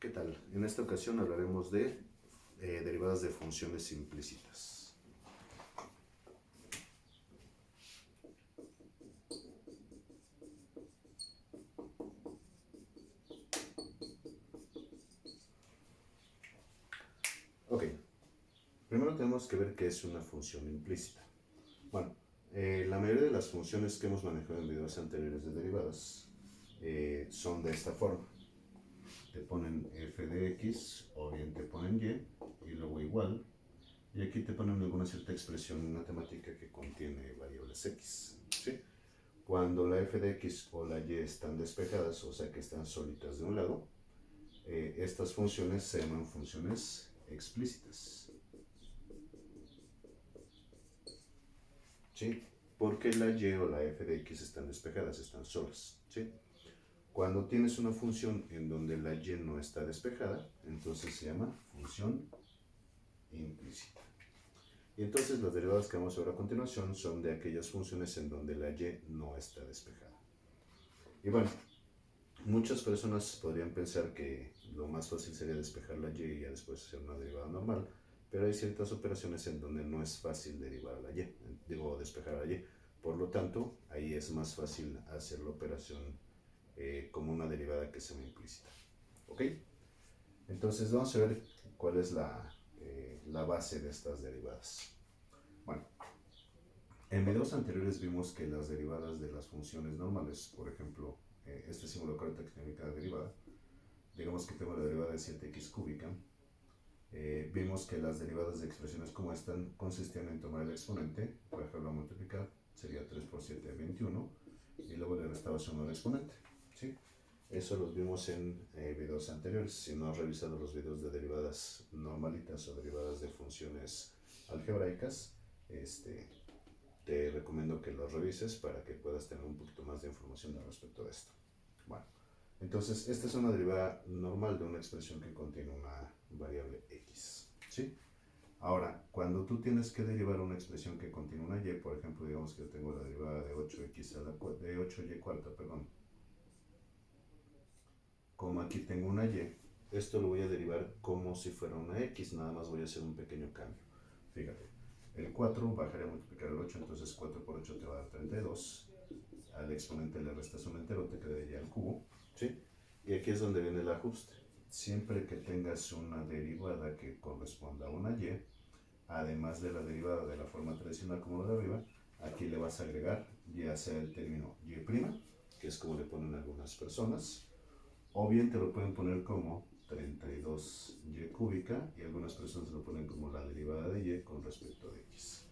¿Qué tal? En esta ocasión hablaremos de derivadas de funciones implícitas. Ok, primero tenemos que ver qué es una función implícita. Bueno, la mayoría de las funciones que hemos manejado en videos anteriores de derivadas son de esta forma. Te ponen f de x o bien te ponen y luego igual. Y aquí te ponen alguna cierta expresión matemática que contiene variables x. ¿Sí? Cuando la f de x o la y están despejadas, o sea que están solitas de un lado, estas funciones se llaman funciones explícitas. ¿Sí? Porque la y o la f de x están despejadas, están solas. ¿Sí? Cuando tienes una función en donde la y no está despejada, entonces se llama función implícita. Y entonces las derivadas que vamos a ver a continuación son de aquellas funciones en donde la y no está despejada. Y bueno, muchas personas podrían pensar que lo más fácil sería despejar la y ya después hacer una derivada normal, pero hay ciertas operaciones en donde no es fácil derivar a la y, despejar a la y. Por lo tanto, ahí es más fácil hacer la operación como una derivada que sea implícita. ¿Ok? Entonces vamos a ver cuál es la base de estas derivadas. Bueno, en videos anteriores vimos que las derivadas de las funciones normales, por ejemplo, este símbolo correcto que significa derivada, digamos que tengo la derivada de 7x cúbica, vimos que las derivadas de expresiones como esta consistían en tomar el exponente, bajarlo a multiplicar, sería 3 por 7, 21, y luego le restabas 1 al exponente. ¿Sí? Eso los vimos en videos anteriores. Si no has revisado los videos de derivadas normalitas o derivadas de funciones algebraicas, te recomiendo que los revises para que puedas tener un poquito más de información al respecto de esto. Bueno, entonces esta es una derivada normal de una expresión que contiene una variable x. ¿Sí? Ahora, cuando tú tienes que derivar una expresión que contiene una y, por ejemplo, digamos que yo tengo la derivada de 8x de 8y cuarta, perdón, como aquí tengo una y, esto lo voy a derivar como si fuera una x, nada más voy a hacer un pequeño cambio. Fíjate, el 4 bajaría a multiplicar el 8, entonces 4 por 8 te va a dar 32. Al exponente le restas un entero, te quedaría el cubo. ¿Sí? Y aquí es donde viene el ajuste. Siempre que tengas una derivada que corresponda a una y, además de la derivada de la forma tradicional como la de arriba, aquí le vas a agregar ya sea el término y', que es como le ponen algunas personas, o bien te lo pueden poner como 32y cúbica y algunas personas lo ponen como la derivada de y con respecto a x.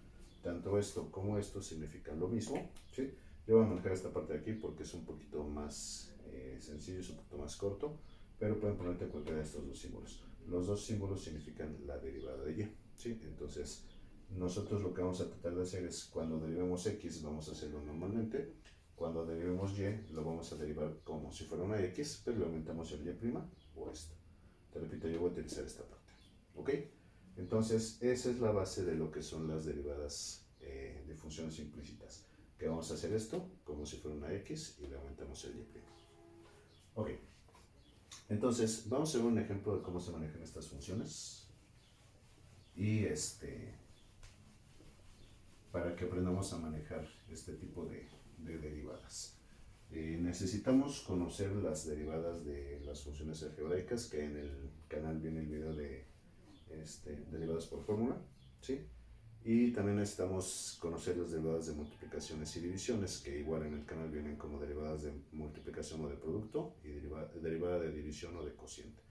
Tanto esto como esto significan lo mismo. ¿Sí? Yo voy a marcar esta parte de aquí porque es un poquito más sencillo, es un poquito más corto, pero pueden ponerte cualquiera de estos dos símbolos. Los dos símbolos significan la derivada de y. ¿Sí? Entonces, nosotros lo que vamos a tratar de hacer es cuando derivemos x, vamos a hacerlo normalmente. Cuando derivemos y, lo vamos a derivar como si fuera una x, pero le aumentamos el y' o esto. Te repito, yo voy a utilizar esta parte. ¿Ok? Entonces, esa es la base de lo que son las derivadas de funciones implícitas. Que vamos a hacer esto como si fuera una x y le aumentamos el y'. Ok. Entonces, vamos a ver un ejemplo de cómo se manejan estas funciones. Y para que aprendamos a manejar este tipo de derivadas. Necesitamos conocer las derivadas de las funciones algebraicas, que en el canal viene el video de derivadas por fórmula. ¿Sí? Y también necesitamos conocer las derivadas de multiplicaciones y divisiones, que igual en el canal vienen como derivadas de multiplicación o de producto y derivada de división o de cociente.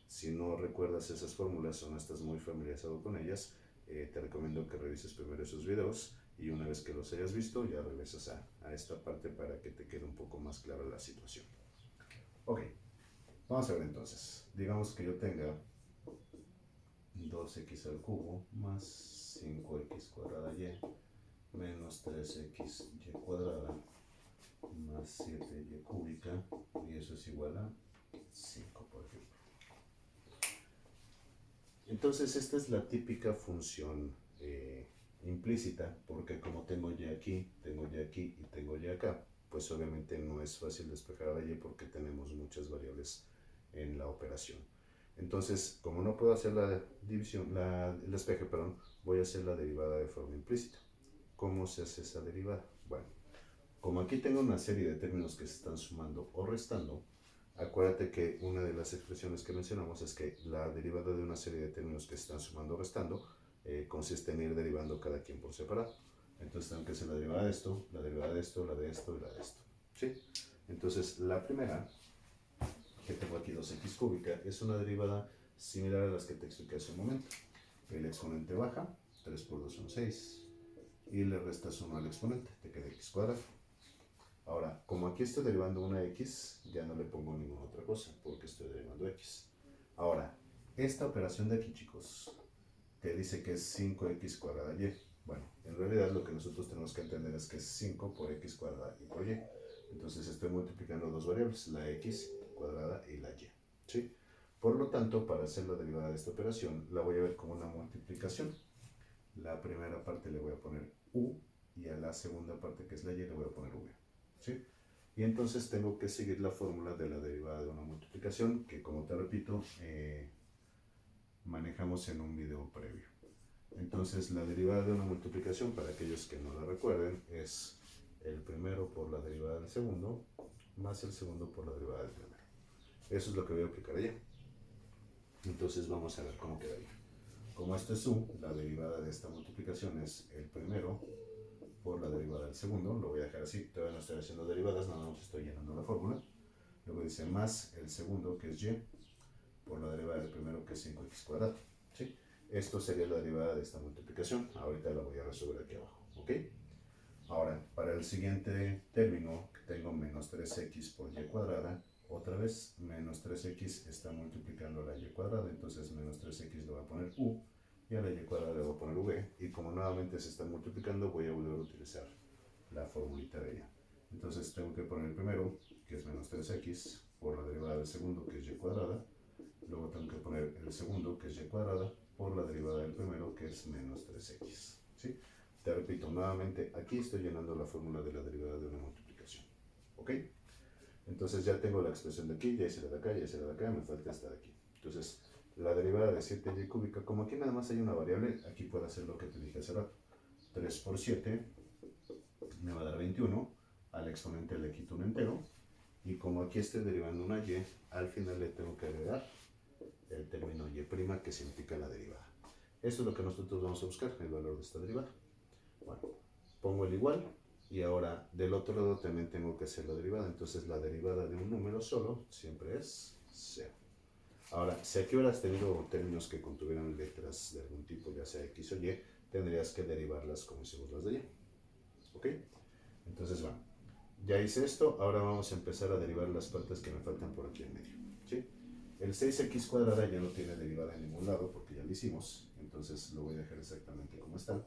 Si no recuerdas esas fórmulas o no estás muy familiarizado con ellas, te recomiendo que revises primero esos videos y una vez que los hayas visto ya regresas a esta parte para que te quede un poco más clara la situación. Ok, vamos a ver entonces. Digamos que yo tenga 2x al cubo más 5x cuadrada y menos 3xy cuadrada más 7y cúbica, y eso es igual a 5, por ejemplo. Entonces esta es la típica función implícita, porque como tengo y aquí y tengo y acá, pues obviamente no es fácil despejar a la y porque tenemos muchas variables en la operación. Entonces, como no puedo hacer la división, el despeje, perdón, voy a hacer la derivada de forma implícita. ¿Cómo se hace esa derivada? Bueno, como aquí tengo una serie de términos que se están sumando o restando, acuérdate que una de las expresiones que mencionamos es que la derivada de una serie de términos que se están sumando o restando consiste en ir derivando cada quien por separado. Entonces tengo que hacer la derivada de esto, la derivada de esto, la de esto y la de esto. ¿Sí? Entonces la primera, que tengo aquí 2x cúbica, es una derivada similar a las que te expliqué hace un momento. El exponente baja, 3 por 2 son 6, y le restas 1 al exponente, te queda x cuadrado. Ahora, como aquí estoy derivando una x, ya no le pongo ninguna otra cosa, porque estoy derivando x. Ahora, esta operación de aquí, chicos, te dice que es 5x cuadrada y. Bueno, en realidad lo que nosotros tenemos que entender es que es 5 por x cuadrada y por y. Entonces estoy multiplicando dos variables, la x cuadrada y la y. ¿Sí? Por lo tanto, para hacer la derivada de esta operación, la voy a ver como una multiplicación. La primera parte le voy a poner u, y a la segunda parte, que es la y, le voy a poner v. ¿Sí? Y entonces tengo que seguir la fórmula de la derivada de una multiplicación, que como te repito, manejamos en un video previo. Entonces la derivada de una multiplicación, para aquellos que no la recuerden, es el primero por la derivada del segundo, más el segundo por la derivada del primero. Eso es lo que voy a aplicar allá. Entonces vamos a ver cómo quedaría. Como esto es u, la derivada de esta multiplicación es el primero por la derivada del segundo. Lo voy a dejar así, todavía no estoy haciendo derivadas, nada más estoy llenando la fórmula. Luego dice más el segundo, que es y, por la derivada del primero, que es 5x cuadrado. ¿Sí? Esto sería la derivada de esta multiplicación. Ahorita la voy a resolver aquí abajo. ¿Ok? Ahora, para el siguiente término, tengo menos 3x por y cuadrada. Otra vez, menos 3x está multiplicando la y cuadrada, entonces menos 3x le voy a poner u, y a la y cuadrada le voy a poner v, y como nuevamente se están multiplicando, voy a volver a utilizar la formulita de ella. Entonces tengo que poner el primero, que es menos 3x, por la derivada del segundo, que es y cuadrada. Luego tengo que poner el segundo, que es y cuadrada, por la derivada del primero, que es menos 3x. ¿Sí? Te repito nuevamente, aquí estoy llenando la fórmula de la derivada de una multiplicación. ¿Ok? Entonces ya tengo la expresión de aquí, ya hice la de acá, ya hice la de acá, me falta esta de aquí. Entonces, la derivada de 7y cúbica, como aquí nada más hay una variable, aquí puedo hacer lo que te dije hace rato. 3 por 7 me va a dar 21, al exponente le quito un entero, y como aquí estoy derivando una y, al final le tengo que agregar el término y' que significa la derivada. Esto es lo que nosotros vamos a buscar, el valor de esta derivada. Bueno, pongo el igual, y ahora del otro lado también tengo que hacer la derivada. Entonces la derivada de un número solo siempre es 0. Ahora, si aquí hubieras tenido términos que contuvieran letras de algún tipo, ya sea x o y, tendrías que derivarlas como hicimos las de y. ¿Ok? Entonces, bueno, ya hice esto, ahora vamos a empezar a derivar las partes que me faltan por aquí en medio. ¿Sí? El 6x cuadrada ya no tiene derivada en ningún lado porque ya lo hicimos, entonces lo voy a dejar exactamente como está.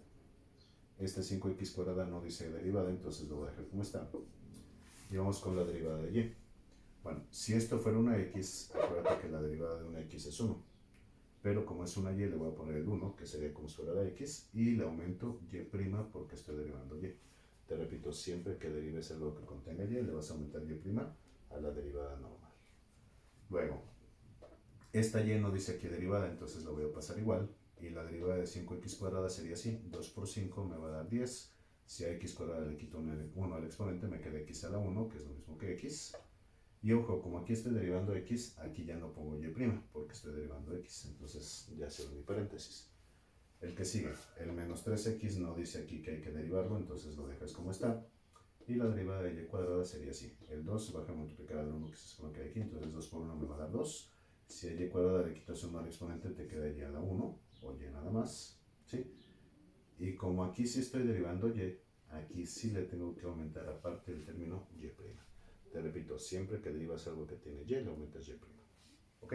Este 5x cuadrada no dice derivada, entonces lo voy a dejar como está. Y vamos con la derivada de y. Bueno, si esto fuera una x, acuérdate que la derivada de una x es 1. Pero como es una y, le voy a poner el 1, que sería como si fuera la x, y le aumento y' porque estoy derivando y. Te repito, siempre que derives algo que contenga y, le vas a aumentar y' a la derivada normal. Luego, esta y no dice aquí derivada, entonces lo voy a pasar igual. Y la derivada de 5x cuadrada sería así. 2 por 5 me va a dar 10. Si a x cuadrada le quito 1 al exponente, me queda x a la 1, que es lo mismo que x. Y ojo, como aquí estoy derivando x, aquí ya no pongo y', porque estoy derivando x. Entonces ya cierro mi paréntesis. El que sigue, el menos 3x no dice aquí que hay que derivarlo, entonces lo dejas como está. Y la derivada de y cuadrada sería así. El 2 baja a multiplicar al 1, que se supone que hay aquí, entonces 2 por 1 me va a dar 2. Si a y cuadrada le quitas 1 al exponente, te queda y a la 1, o y nada más. ¿Sí? Y como aquí sí estoy derivando y, aquí sí le tengo que aumentar aparte el término y'. Te repito, siempre que derivas algo que tiene y, le aumentas y'. ¿Ok?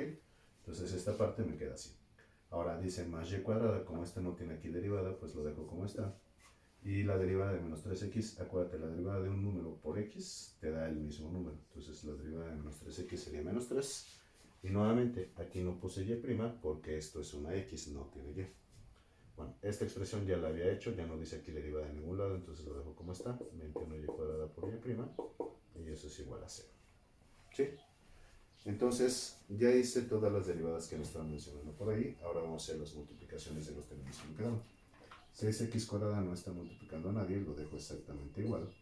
Entonces esta parte me queda así. Ahora dice más y cuadrada, como esta no tiene aquí derivada, pues lo dejo como está. Y la derivada de menos 3x, acuérdate, la derivada de un número por x te da el mismo número. Entonces la derivada de menos 3x sería menos 3. Y nuevamente, aquí no puse y' porque esto es una x, no tiene y. Bueno, esta expresión ya la había hecho, ya no dice aquí derivada de ningún lado, entonces lo dejo como está. 21y cuadrada por y', y eso es igual a 0. ¿Sí? Entonces, ya hice todas las derivadas que me estaban mencionando por ahí. Ahora vamos a hacer las multiplicaciones de los términos que me quedaron. 6x cuadrada no está multiplicando a nadie, lo dejo exactamente igual.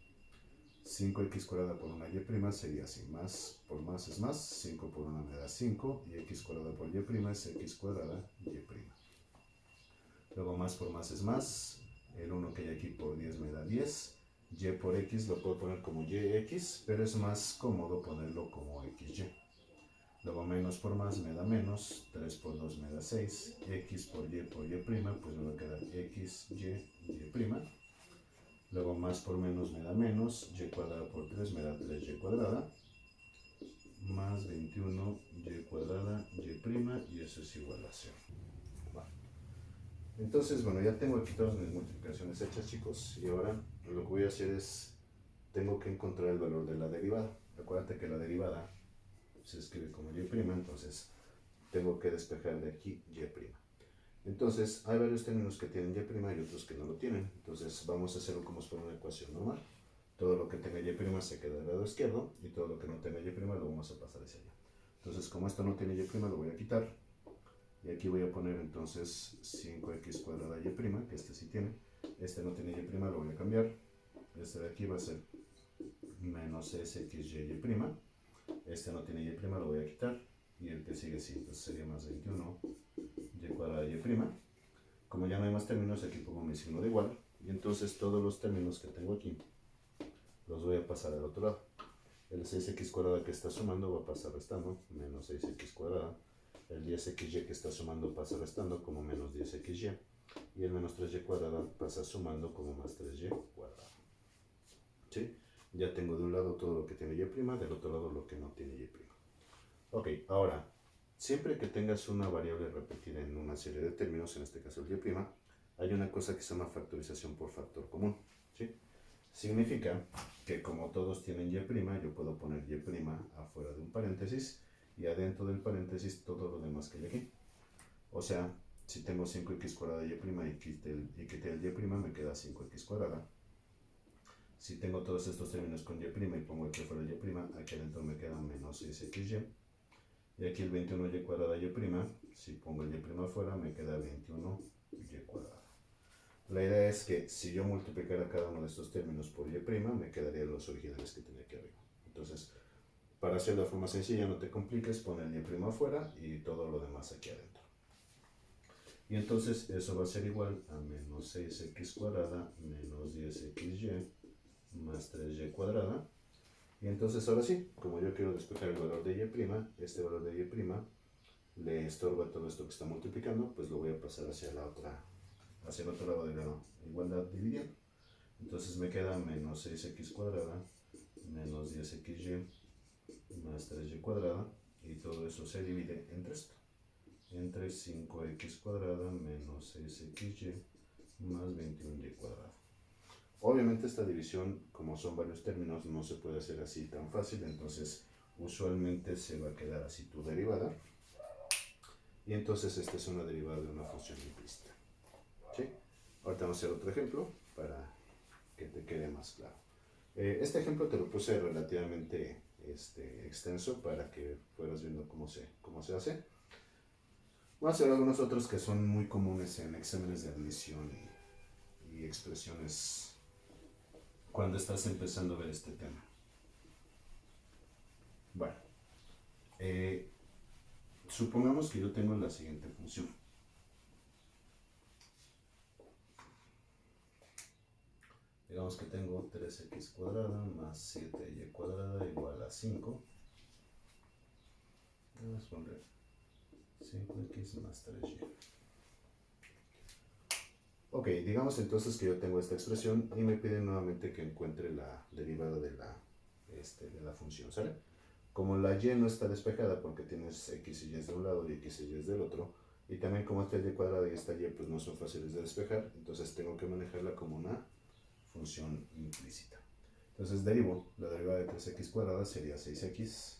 5x cuadrada por una y' sería así, más por más es más, 5 por 1 me da 5, y x cuadrada por y' es x cuadrada y'. Luego más por más es más, el 1 que hay aquí por 10 me da 10, y por x lo puedo poner como yx, pero es más cómodo ponerlo como xy. Luego menos por más me da menos, 3 por 2 me da 6, x por y', pues me va a quedar x, y'. Luego más por menos me da menos, y cuadrada por 3 me da 3y cuadrada, más 21 y cuadrada y', y eso es igual a 0. Vale. Entonces, bueno, ya tengo aquí todas mis multiplicaciones hechas, chicos, y ahora lo que voy a hacer es, tengo que encontrar el valor de la derivada. Acuérdate que la derivada se escribe como y', entonces tengo que despejar de aquí y'. Entonces, hay varios términos que tienen y' y otros que no lo tienen. Entonces, vamos a hacerlo como si fuera una ecuación normal. Todo lo que tenga y' se queda del lado izquierdo y todo lo que no tenga y' lo vamos a pasar hacia allá. Entonces, como esto no tiene y', lo voy a quitar. Y aquí voy a poner entonces 5x cuadrada y', que este sí tiene. Este no tiene y', lo voy a cambiar. Este de aquí va a ser menos sxy'. Este no tiene y', lo voy a quitar. Y el que sigue sí, entonces sería más 21 y cuadrada y'. Como ya no hay más términos, aquí pongo mi signo de igual. Y entonces todos los términos que tengo aquí los voy a pasar al otro lado. El 6x cuadrada que está sumando va a pasar restando, menos 6x cuadrada. El 10xy que está sumando pasa restando como menos 10xy. Y el menos 3y cuadrada pasa sumando como más 3y cuadrada. ¿Sí? Ya tengo de un lado todo lo que tiene y', del otro lado lo que no tiene y'. Ok, ahora, siempre que tengas una variable repetida en una serie de términos, en este caso el y', hay una cosa que se llama factorización por factor común. ¿Sí? Significa que como todos tienen y', yo puedo poner y' afuera de un paréntesis y adentro del paréntesis todo lo demás que hay aquí. O sea, si tengo 5x cuadrada y' y quité el y', me queda 5x cuadrada. Si tengo todos estos términos con y' y pongo el que fuera y', aquí adentro me queda menos 6xy. Y aquí el 21y cuadrada y', si pongo el y' afuera, me queda 21y cuadrada. La idea es que si yo multiplicara cada uno de estos términos por y', me quedarían los originales que tenía aquí arriba. Entonces, para hacerlo de forma sencilla, no te compliques, pon el y' afuera y todo lo demás aquí adentro. Y entonces eso va a ser igual a menos 6x cuadrada menos 10xy más 3y cuadrada. Y entonces ahora sí, como yo quiero despejar el valor de y', este valor de y' le estorba todo esto que está multiplicando, pues lo voy a pasar hacia el otro lado de la igualdad dividiendo. Entonces me queda menos 6x cuadrada menos 10xy más 3y cuadrada, y todo eso se divide entre esto, entre 5x cuadrada menos 6xy más 21y cuadrada. Obviamente esta división, como son varios términos, no se puede hacer así tan fácil, entonces usualmente se va a quedar así tu derivada. Y entonces esta es una derivada de una función implícita. ¿Sí? Ahorita vamos a hacer otro ejemplo para que te quede más claro. Este ejemplo te lo puse relativamente extenso para que fueras viendo cómo se hace. Voy a hacer algunos otros que son muy comunes en exámenes de admisión y expresiones cuando estás empezando a ver este tema. Bueno, supongamos que yo tengo la siguiente función. Digamos que tengo 3x cuadrada más 7y cuadrada igual a 5. Vamos a poner 5x más 3y. Ok, digamos entonces que yo tengo esta expresión y me piden nuevamente que encuentre la derivada de la función, ¿sale? Como la y no está despejada porque tienes x y y de un lado y x y y es del otro, y también como esta y cuadrada y esta y pues no son fáciles de despejar, entonces tengo que manejarla como una función implícita. Entonces derivo, la derivada de 3x cuadrada sería 6x,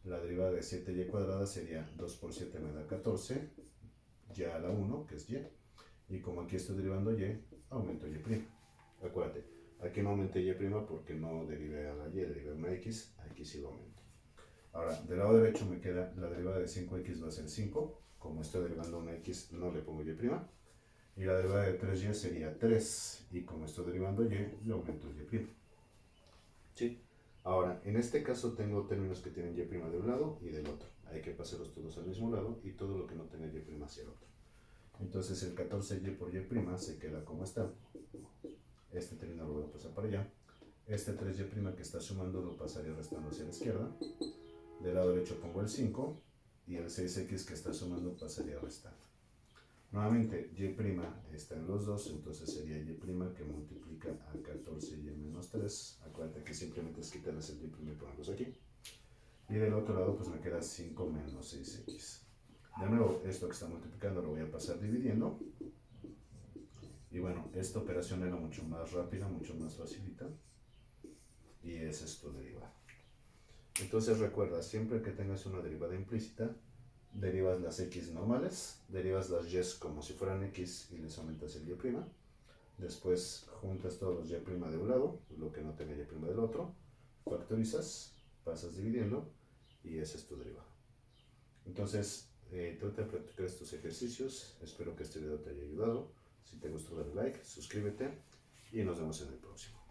la derivada de 7y cuadrada sería 2 por 7 me da 14, y a la 1, que es y. Y como aquí estoy derivando y, aumento y'. Acuérdate, aquí no aumenté y' porque no derivé a la y, derivé a una x, aquí sí lo aumento. Ahora, del lado derecho me queda la derivada de 5x va a ser 5. Como estoy derivando una x, no le pongo y'. Y la derivada de 3y sería 3. Y como estoy derivando y, le aumento y'. ¿Sí? Ahora, en este caso tengo términos que tienen y' de un lado y del otro. Hay que pasarlos todos al mismo lado y todo lo que no tenga y' hacia el otro. Entonces el 14y por y' se queda como está. Este término lo voy a pasar para allá. Este 3y' que está sumando lo pasaría restando hacia la izquierda. Del lado derecho pongo el 5 y el 6x que está sumando pasaría restando. Nuevamente, y' está en los dos, entonces sería y' que multiplica a 14y menos 3. Acuérdate que simplemente es quitarles el y' y ponerlos aquí. Y del otro lado pues me queda 5 menos 6x. De nuevo, esto que está multiplicando lo voy a pasar dividiendo. Y bueno, esta operación era mucho más rápida, mucho más facilita. Y esa es tu derivada. Entonces recuerda, siempre que tengas una derivada implícita, derivas las x normales, derivas las y como si fueran x y les aumentas el y'. Después juntas todos los y' de un lado, lo que no tenga y' del otro, factorizas, pasas dividiendo y esa es tu derivada. Entonces, trata de practicar estos ejercicios. Espero que este video te haya ayudado. Si te gustó, dale like, suscríbete y nos vemos en el próximo.